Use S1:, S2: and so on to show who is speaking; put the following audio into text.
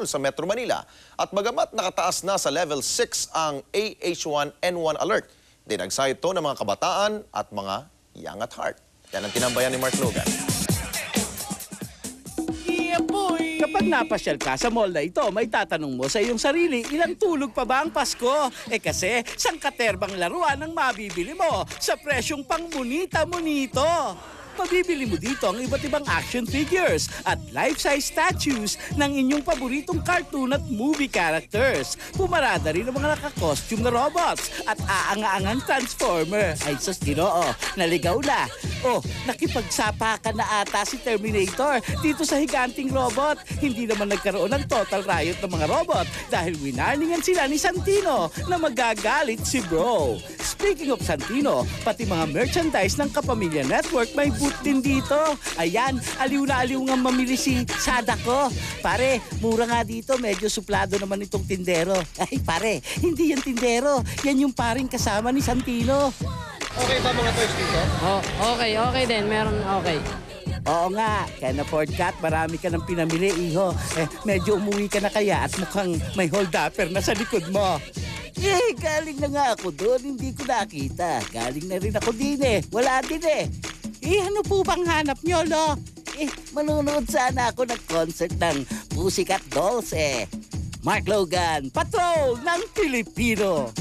S1: School sa Metro Manila. At bagamat nakataas na sa level 6 ang AH1N1 alert, dinagsay ito ng mga kabataan at mga young at heart. Yan ang tinambayan ni Mark Logan.
S2: Kapag napasyal ka sa mall na ito, may tatanong mo sa iyong sarili, ilang tulog pa ba ang Pasko? Kasi, sangkaterbang laruan ang mabibili mo sa presyong pang-munita-munito. Mabibili mo dito ang iba't ibang action figures at life-size statues ng inyong paboritong cartoon at movie characters. Pumarada rin ang mga naka-costume na robots at aanga-angang transformer. Ay sus, Ginoo, naligaw na. Oh, nakipagsapakan na ata si Terminator dito sa higanting robot. Hindi naman nagkaroon ng total riot ng mga robot dahil winarningan sila ni Santino na magagalit si Bro. Speaking of Santino, pati mga merchandise ng Kapamilya Network may booth din dito. Ayan, aliw na aliw nga mamili si Sadako. Pare, mura nga dito, medyo suplado naman itong tindero. Ay pare, hindi yan tindero. Yan yung paring kasama ni Santino.
S3: Okay ba mga toys dito?
S4: Oh, okay din. Meron okay.
S2: Oo nga, can afford ka at marami ka ng pinamili, iho. Medyo umuwi ka na kaya at mukhang may hold-upper na sa likod mo. Galing na nga ako doon, hindi ko nakita. Galing na rin ako din wala din ano po bang hanap nyo, lo? Manunood sana ako ng concert ng Pussycat Dolls Mark Logan, Patrol ng Pilipino.